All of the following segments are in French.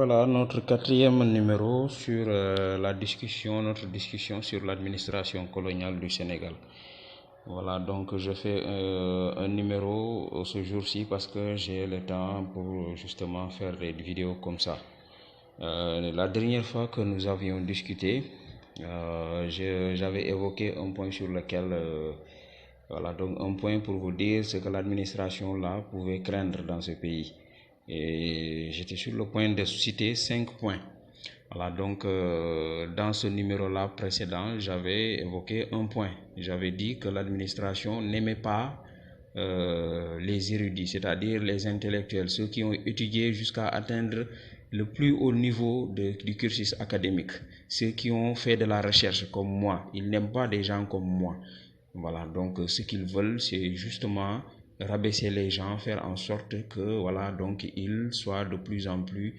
Voilà notre quatrième numéro sur notre discussion sur l'administration coloniale du Sénégal. Voilà, donc je fais un numéro ce jour-ci parce que j'ai le temps pour justement faire des vidéos comme ça. La dernière fois que nous avions discuté, j'avais évoqué un point sur lequel, voilà, donc un point pour vous dire ce que l'administration là pouvait craindre dans ce pays. Et j'étais sur le point de citer 5 points. Voilà, donc dans ce numéro-là précédent, j'avais évoqué un point. J'avais dit que l'administration n'aimait pas les érudits, c'est-à-dire les intellectuels, ceux qui ont étudié jusqu'à atteindre le plus haut niveau du cursus académique, ceux qui ont fait de la recherche comme moi. Ils n'aiment pas des gens comme moi. Voilà, donc ce qu'ils veulent, c'est justement rabaisser les gens, faire en sorte que voilà, donc ils soient de plus en plus,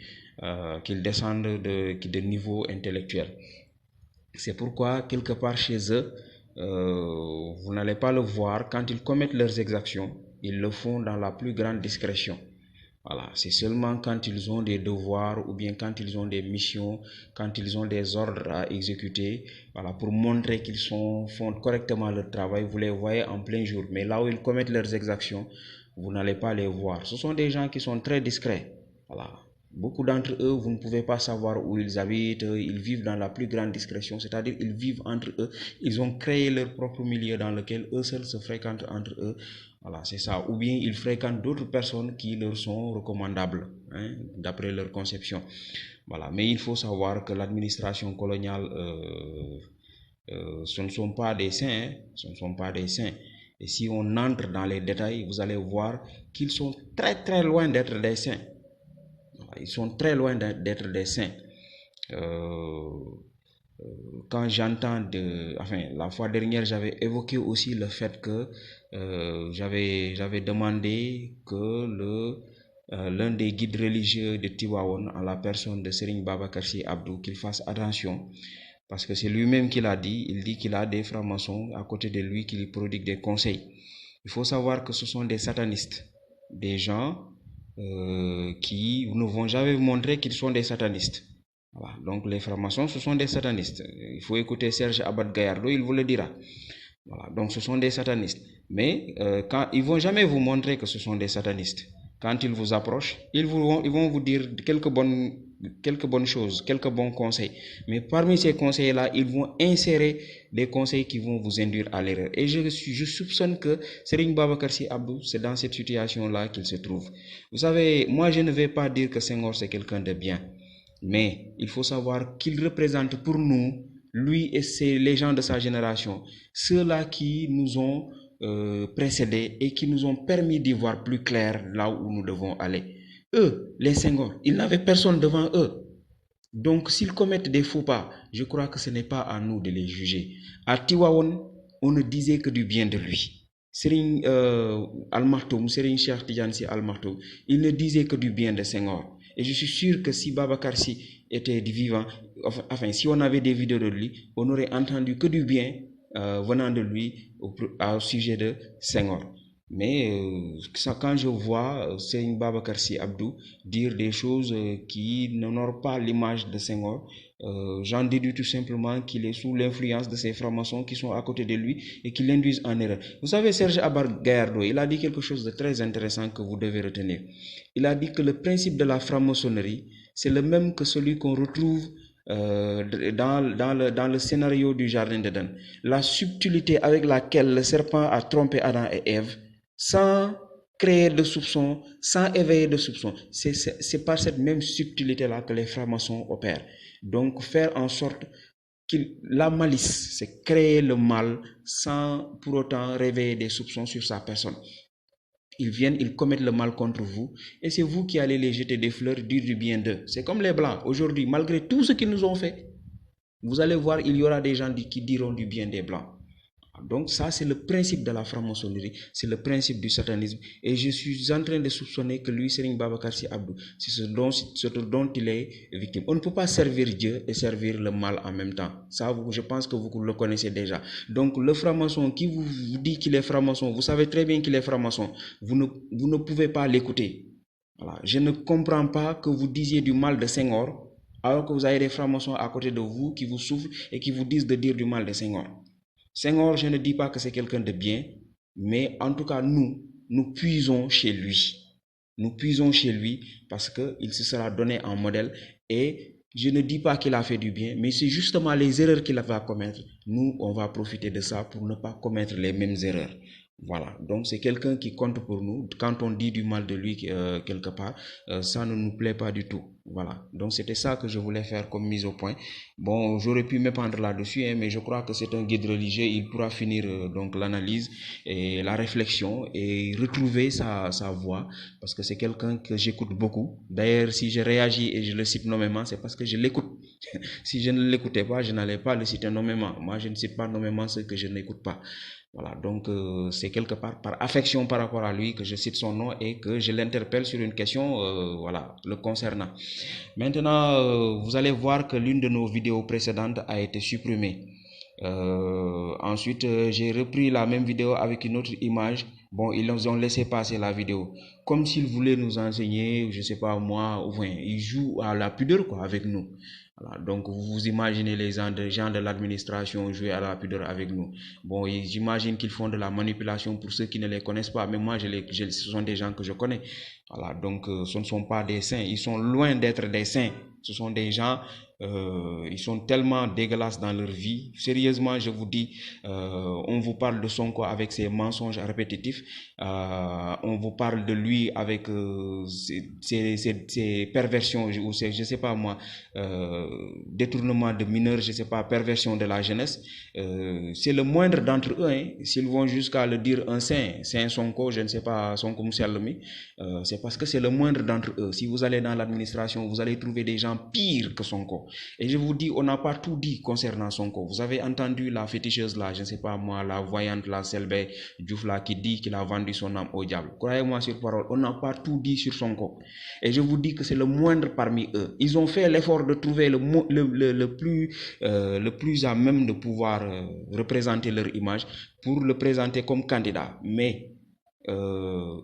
qu'ils descendent de niveau intellectuel. C'est pourquoi quelque part chez eux, vous n'allez pas le voir, quand ils commettent leurs exactions, ils le font dans la plus grande discrétion. Voilà, c'est seulement quand ils ont des devoirs ou bien quand ils ont des missions, quand ils ont des ordres à exécuter, voilà, pour montrer qu'ils font correctement leur travail, vous les voyez en plein jour. Mais là où ils commettent leurs exactions, vous n'allez pas les voir. Ce sont des gens qui sont très discrets. Voilà. Beaucoup d'entre eux, vous ne pouvez pas savoir où ils habitent, ils vivent dans la plus grande discrétion, c'est-à-dire ils vivent entre eux, ils ont créé leur propre milieu dans lequel eux seuls se fréquentent entre eux. Voilà, c'est ça. Ou bien ils fréquentent d'autres personnes qui leur sont recommandables, hein, d'après leur conception. Voilà. Mais il faut savoir que l'administration coloniale, ce ne sont pas des saints, hein, ce ne sont pas des saints. Et si on entre dans les détails, vous allez voir qu'ils sont très très loin d'être des saints. Voilà, ils sont très loin d'être des saints. Quand j'entends enfin, la fois dernière, j'avais évoqué aussi le fait que j'avais demandé que l'un des guides religieux de Tivaouane, en la personne de Serigne Babacar Sy Abdou, qu'il fasse attention, parce que c'est lui-même qui l'a dit. Il dit qu'il a des francs-maçons à côté de lui qui lui prodiguent des conseils. Il faut savoir que ce sont des satanistes, des gens qui ne vont jamais vous montrer qu'ils sont des satanistes. Voilà. Donc les francs-maçons, ce sont des satanistes. Il faut écouter Serge Abad Gallardo, il vous le dira. Voilà. Donc ce sont des satanistes. Mais quand ils vont jamais vous montrer que ce sont des satanistes. Quand ils vous approchent, ils vont vous dire quelques bonnes choses, quelques bons conseils. Mais parmi ces conseils-là, ils vont insérer des conseils qui vont vous induire à l'erreur. Et je soupçonne que Serigne Babacar Sy Abdou, c'est dans cette situation-là qu'il se trouve. Vous savez, moi je ne vais pas dire que Senghor c'est quelqu'un de bien. Mais il faut savoir qu'il représente pour nous, lui et les gens de sa génération, ceux-là qui nous ont précédés et qui nous ont permis d'y voir plus clair là où nous devons aller. Eux, les Senghor, ils n'avaient personne devant eux. Donc s'ils commettent des faux pas, je crois que ce n'est pas à nous de les juger. À Tivaouane, on ne disait que du bien de lui. Serigne Al Maktoum, Serigne Cheikh Tidiane Sy Al Maktoum, il ne disait que du bien de Senghor. Et je suis sûr que si Babacar Sy était vivant, enfin si on avait des vidéos de lui, on n'aurait entendu que du bien venant de lui au sujet de Senghor. Mais quand je vois Serigne Babacar Sy Abdou dire des choses qui n'honorent pas l'image de Senghor, j'en déduis tout simplement qu'il est sous l'influence de ces francs-maçons qui sont à côté de lui et qui l'induisent en erreur. Vous savez, Serge Abad Gallardo, il a dit quelque chose de très intéressant que vous devez retenir. Il a dit que le principe de la franc-maçonnerie, c'est le même que celui qu'on retrouve dans le scénario du Jardin d'Éden. La subtilité avec laquelle le serpent a trompé Adam et Ève, sans créer de soupçons, sans éveiller de soupçons. C'est par cette même subtilité-là que les francs-maçons opèrent. Donc faire en sorte que la malice, c'est créer le mal sans pour autant réveiller des soupçons sur sa personne. Ils viennent, ils commettent le mal contre vous et c'est vous qui allez les jeter des fleurs, dire du bien d'eux. C'est comme les Blancs. Aujourd'hui, malgré tout ce qu'ils nous ont fait, vous allez voir, il y aura des gens qui diront du bien des Blancs. Donc ça, c'est le principe de la franc-maçonnerie, c'est le principe du satanisme. Et je suis en train de soupçonner que lui, Serigne Babacar Sy Abdou, c'est ce dont il est victime. On ne peut pas servir Dieu et servir le mal en même temps. Ça, je pense que vous le connaissez déjà. Donc le franc-maçon qui vous dit qu'il est franc-maçon, vous savez très bien qu'il est franc-maçon. Vous ne pouvez pas l'écouter. Voilà. Je ne comprends pas que vous disiez du mal de Senghor, alors que vous avez des francs-maçons à côté de vous qui vous souffrent et qui vous disent de dire du mal de Senghor. Senghor, je ne dis pas que c'est quelqu'un de bien, mais en tout cas, nous puisons chez lui. Nous puisons chez lui parce qu'il se sera donné en modèle et je ne dis pas qu'il a fait du bien, mais c'est justement les erreurs qu'il va commettre. Nous, on va profiter de ça pour ne pas commettre les mêmes erreurs. Voilà, donc c'est quelqu'un qui compte pour nous. Quand on dit du mal de lui quelque part, ça ne nous plaît pas du tout. Voilà, donc c'était ça que je voulais faire comme mise au point. Bon, j'aurais pu m'épandre là-dessus, hein, mais je crois que c'est un guide religieux. Il pourra finir donc l'analyse et la réflexion et retrouver sa voix parce que c'est quelqu'un que j'écoute beaucoup. D'ailleurs, si je réagis et je le cite nommément, c'est parce que je l'écoute. Si je ne l'écoutais pas, je n'allais pas le citer nommément. Moi, je ne cite pas nommément ceux que je n'écoute pas. Voilà, donc c'est quelque part par affection par rapport à lui que je cite son nom et que je l'interpelle sur une question voilà, le concernant. Maintenant, vous allez voir que l'une de nos vidéos précédentes a été supprimée. Ensuite, j'ai repris la même vidéo avec une autre image. Bon, ils ont laissé passer la vidéo. Comme s'ils voulaient nous enseigner, je sais pas moi, enfin, ils jouent à la pudeur quoi, avec nous. Voilà, donc vous imaginez les gens de l'administration jouer à la pudeur avec nous. Bon, j'imagine qu'ils font de la manipulation pour ceux qui ne les connaissent pas, mais moi, ce sont des gens que je connais. Voilà, donc ce ne sont pas des saints, ils sont loin d'être des saints. Ce sont des gens, ils sont tellement dégueulasses dans leur vie. Sérieusement, je vous dis, on vous parle de Sonko avec ses mensonges répétitifs. On vous parle de lui avec ses perversions, ou je sais pas moi, détournement de mineurs, je sais pas, perversion de la jeunesse. C'est le moindre d'entre eux, hein, s'ils vont jusqu'à le dire un saint Sonko, je ne sais pas, Sonko Mousselmi, c'est parce que c'est le moindre d'entre eux. Si vous allez dans l'administration, vous allez trouver des gens pires que Sonko. Et je vous dis, on n'a pas tout dit concernant Sonko. Vous avez entendu la féticheuse là, je ne sais pas moi, la voyante là, Selbé Diouf là, qui dit qu'il a vendu son âme au diable. Croyez-moi sur parole, on n'a pas tout dit sur Sonko. Et je vous dis que c'est le moindre parmi eux. Ils ont fait l'effort de trouver le plus à même de pouvoir représenter leur image pour le présenter comme candidat. Mais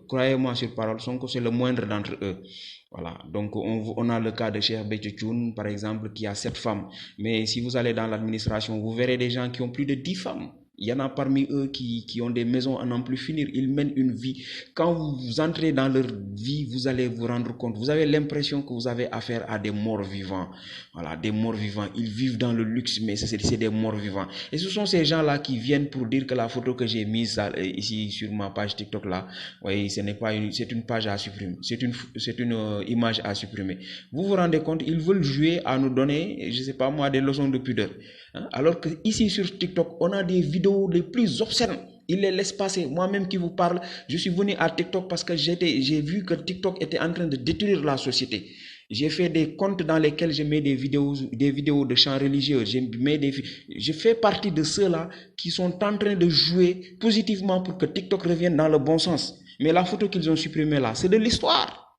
croyez-moi sur parole, Sonko c'est le moindre d'entre eux. Voilà, donc on a le cas de Cheikh Béthio Thioune par exemple qui a 7 femmes, mais si vous allez dans l'administration, vous verrez des gens qui ont plus de 10 femmes. Il y en a parmi eux qui ont des maisons à n'en plus finir. Ils mènent une vie. Quand vous entrez dans leur vie, vous allez vous rendre compte. Vous avez l'impression que vous avez affaire à des morts vivants. Voilà, des morts vivants. Ils vivent dans le luxe, mais c'est des morts vivants. Et ce sont ces gens-là qui viennent pour dire que la photo que j'ai mise ici sur ma page TikTok là, oui, ce n'est pas c'est une page à supprimer. C'est une image à supprimer. Vous vous rendez compte, ils veulent jouer à nous donner, je sais pas moi, des leçons de pudeur. Hein? Alors que ici sur TikTok, on a des vidéos les plus obscènes. Ils les laissent passer. Moi-même qui vous parle, je suis venu à TikTok parce que j'ai vu que TikTok était en train de détruire la société. J'ai fait des comptes dans lesquels je mets des vidéos de chants religieux. Je fais partie de ceux-là qui sont en train de jouer positivement pour que TikTok revienne dans le bon sens. Mais la photo qu'ils ont supprimée là, c'est de l'histoire.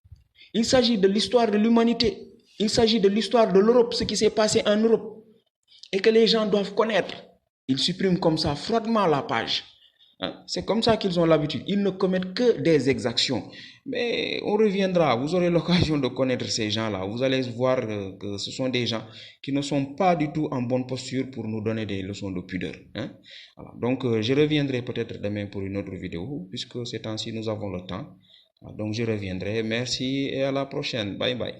Il s'agit de l'histoire de l'humanité. Il s'agit de l'histoire de l'Europe, ce qui s'est passé en Europe. Et que les gens doivent connaître. Ils suppriment comme ça froidement la page. Hein? C'est comme ça qu'ils ont l'habitude. Ils ne commettent que des exactions. Mais on reviendra. Vous aurez l'occasion de connaître ces gens-là. Vous allez voir que ce sont des gens qui ne sont pas du tout en bonne posture pour nous donner des leçons de pudeur. Hein? Voilà. Donc, je reviendrai peut-être demain pour une autre vidéo, puisque ces temps-ci, nous avons le temps. Donc, je reviendrai. Merci et à la prochaine. Bye bye.